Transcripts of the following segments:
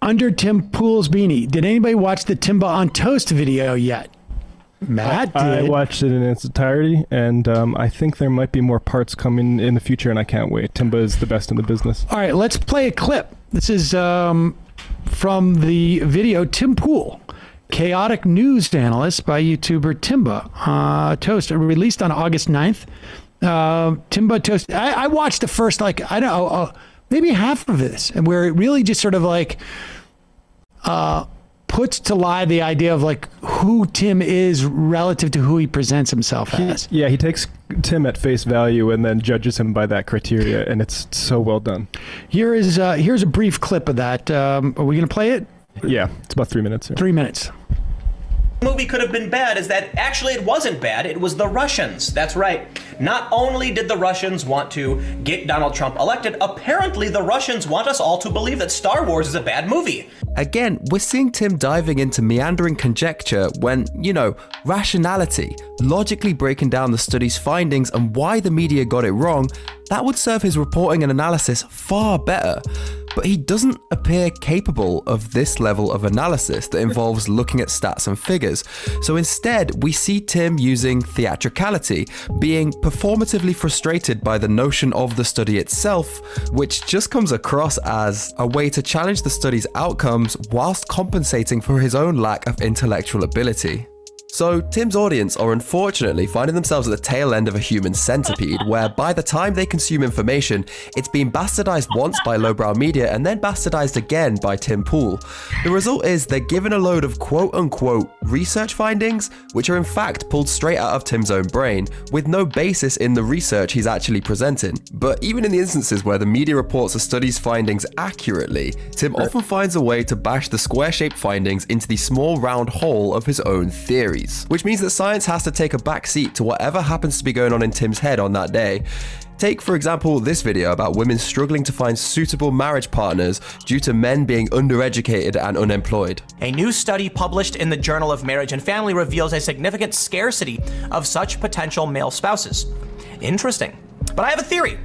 under Tim Pool's beanie. Did anybody watch the Timbah On Toast video yet? Matt did. I watched it in its entirety, and I think there might be more parts coming in the future, and I can't wait. Timbah is the best in the business. All right, let's play a clip. This is from the video Tim Pool, chaotic news analyst by YouTuber Timbah On Toast, released on August 9th. Timbah Toast. I watched the first, like, I don't know, maybe half of this, and where it really just sort of like puts to lie the idea of like who Tim is relative to who he presents himself as. Yeah, he takes Tim at face value and then judges him by that criteria, and it's so well done. Here's a brief clip of that. Are we going to play it? Yeah, it's about 3 minutes. 3 minutes. The movie could have been bad is that actually it wasn't bad. It was the Russians. That's right. Not only did the Russians want to get Donald Trump elected, apparently the Russians want us all to believe that Star Wars is a bad movie. Again, we're seeing Tim diving into meandering conjecture when, you know, rationality, logically breaking down the study's findings and why the media got it wrong, that would serve his reporting and analysis far better. But he doesn't appear capable of this level of analysis that involves looking at stats and figures. So instead, we see Tim using theatricality, being performatively frustrated by the notion of the study itself, which just comes across as a way to challenge the study's outcomes whilst compensating for his own lack of intellectual ability. So Tim's audience are unfortunately finding themselves at the tail end of a human centipede, where by the time they consume information, it's been bastardized once by lowbrow media and then bastardized again by Tim Pool. The result is they're given a load of quote-unquote research findings, which are in fact pulled straight out of Tim's own brain, with no basis in the research he's actually presenting. But even in the instances where the media reports a study's findings accurately, Tim often finds a way to bash the square-shaped findings into the small round hole of his own theories. Which means that science has to take a back seat to whatever happens to be going on in Tim's head on that day. Take, for example, this video about women struggling to find suitable marriage partners due to men being undereducated and unemployed. A new study published in the Journal of Marriage and Family reveals a significant scarcity of such potential male spouses. Interesting. But I have a theory,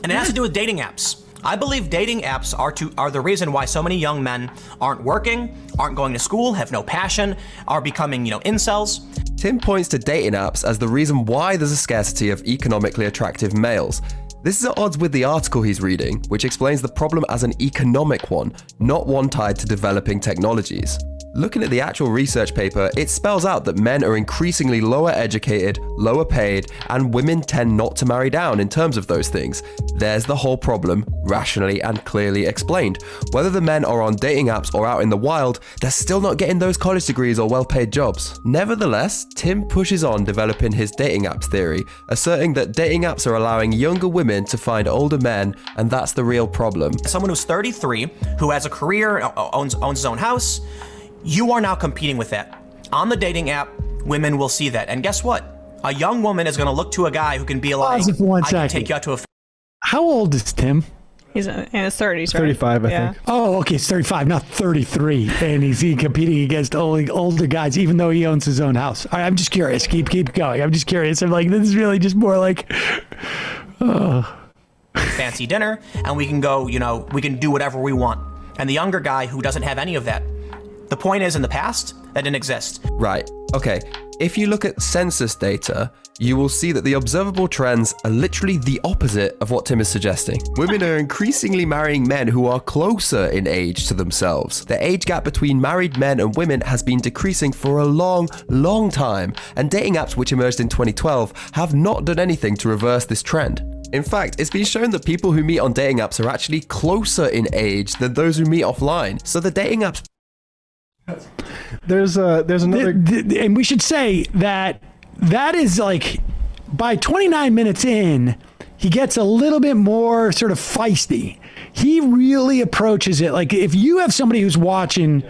and it has to do with dating apps. I believe dating apps are the reason why so many young men aren't working, aren't going to school, have no passion, are becoming, incels. Tim points to dating apps as the reason why there's a scarcity of economically attractive males. This is at odds with the article he's reading, which explains the problem as an economic one, not one tied to developing technologies. Looking at the actual research paper, it spells out that men are increasingly lower educated, lower paid, and women tend not to marry down in terms of those things. There's the whole problem, rationally and clearly explained. Whether the men are on dating apps or out in the wild, they're still not getting those college degrees or well-paid jobs. Nevertheless, Tim pushes on developing his dating apps theory, asserting that dating apps are allowing younger women to find older men, and that's the real problem. Someone who's 33, who has a career, owns his own house, you are now competing with that. On the dating app, women will see that. And guess what? A young woman is going to look to a guy who can be like, I can take you out to a... How old is Tim? He's in his 30s, right? 35, I think. Oh, okay, it's 35, not 33. And he's competing against older guys, even though he owns his own house. All right, I'm just curious. Keep going. I'm just curious. I'm like, this is really just more like... fancy dinner, and we can go, we can do whatever we want. And the younger guy who doesn't have any of that. The point is, in the past, that didn't exist. Right, okay. If you look at census data, you will see that the observable trends are literally the opposite of what Tim is suggesting. Women are increasingly marrying men who are closer in age to themselves. The age gap between married men and women has been decreasing for a long, long time, and dating apps, which emerged in 2012, have not done anything to reverse this trend. In fact, it's been shown that people who meet on dating apps are actually closer in age than those who meet offline. So the dating apps... There's another... and we should say that is like, by 29 minutes in, he gets a little bit more sort of feisty. He really approaches it. Like, if you have somebody who's watching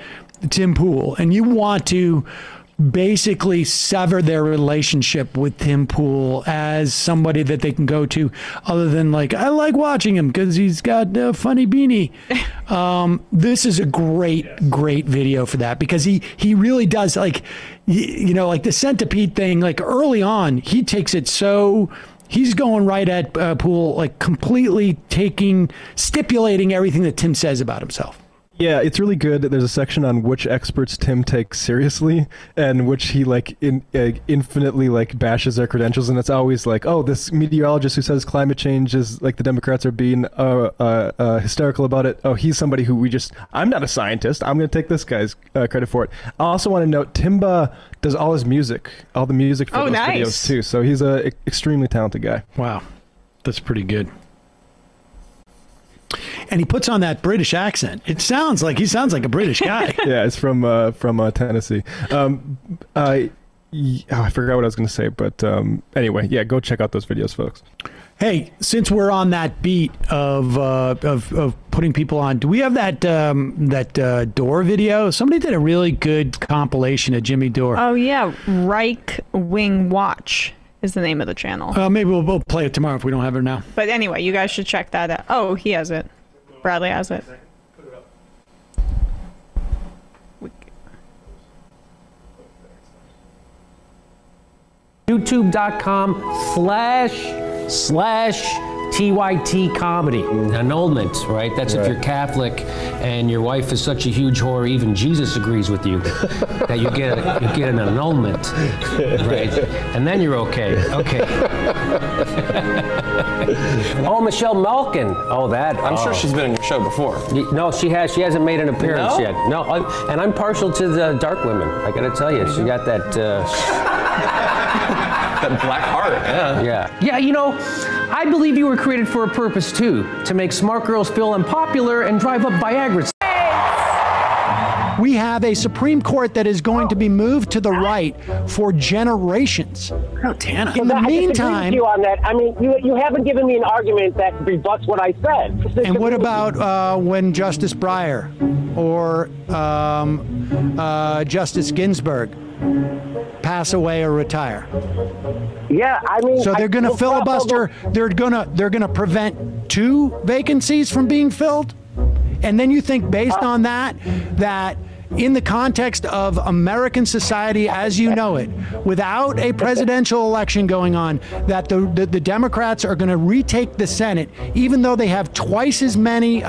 Tim Pool and you want to basically sever their relationship with Tim Pool as somebody that they can go to, other than like, I like watching him because he's got a funny beanie. This is a great video for that, because he really does, like, like the Centipede thing, like early on, he takes it so... He's going right at Pool, like completely stipulating everything that Tim says about himself. Yeah, it's really good. There's a section on which experts Tim takes seriously and which he infinitely bashes their credentials, and it's always like, oh, this meteorologist who says climate change is like the Democrats are being hysterical about it. Oh, he's somebody who I'm not a scientist. I'm going to take this guy's credit for it. I also want to note Timbah does all the music for those videos too. So he's a extremely talented guy. Wow, that's pretty good. And he puts on that British accent. He sounds like a British guy. Yeah, it's from Tennessee. I forgot what I was going to say, but anyway, yeah, go check out those videos, folks. Hey, since we're on that beat of putting people on, do we have that Dore video? Somebody did a really good compilation of Jimmy Dore. Oh yeah, Reich Wing Watch is the name of the channel. Maybe we'll play it tomorrow if we don't have it now. But anyway, you guys should check that out. Oh, he has it. Bradley has it. YouTube.com//TYT comedy. Annulment, right? That's right. If you're Catholic and your wife is such a huge whore, even Jesus agrees with you that you get an annulment, right? And then you're okay. Okay. Oh, Michelle Malkin. Oh, that. I'm sure she's been in your show before. No, she has. She hasn't made an appearance yet. No, and I'm partial to the dark women. I got to tell you, she got that. That black heart. Yeah. Yeah. You know, I believe you were created for a purpose too, to make smart girls feel unpopular and drive up Viagra. We have a Supreme Court that is going to be moved to the right for generations. Oh, Tana. In the meantime, you on that. I mean, you haven't given me an argument that rebuts what I said. And what about when Justice Breyer or Justice Ginsburg pass away or retire? Yeah, I mean, so they're going to filibuster. They're going to prevent 2 vacancies from being filled. And then you think, based on that in the context of American society as you know it, without a presidential election going on, that the Democrats are going to retake the Senate, even though they have twice as many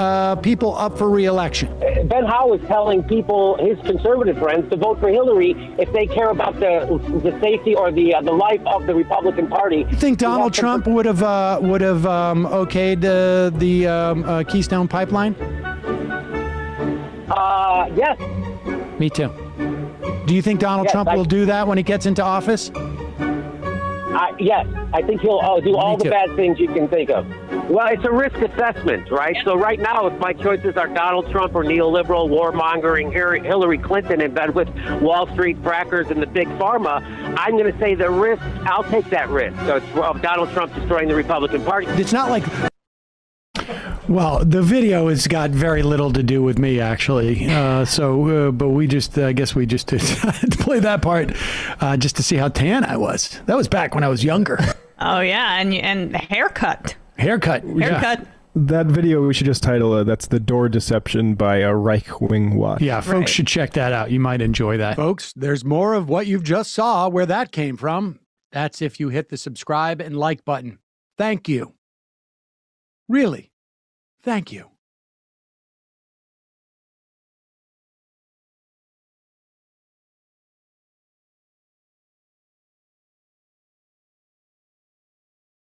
people up for re-election. Ben Howe is telling people, his conservative friends, to vote for Hillary if they care about the safety or the life of the Republican Party. You think Donald Trump would have okayed the Keystone Pipeline? Yes. Me too. Do you think Donald Trump will do that when he gets into office? Yes. I think he'll do all the bad things you can think of. Well, it's a risk assessment, right? So right now, if my choices are Donald Trump or neoliberal, warmongering Hillary Clinton in bed with Wall Street crackers and the big pharma, I'm going to say the risk, I'll take that risk of Donald Trump destroying the Republican Party. It's not like... Well, the video has got very little to do with me, actually. But we just, I guess we just play that part just to see how tan I was. That was back when I was younger. Oh, yeah. And haircut. Haircut. Yeah. That video, we should just title that's The Door Deception by a Reich Wing Watch. Yeah, folks should check that out. You might enjoy that. Folks, there's more of what you've just saw where that came from. That's if you hit the subscribe and like button. Thank you. Really. Thank you.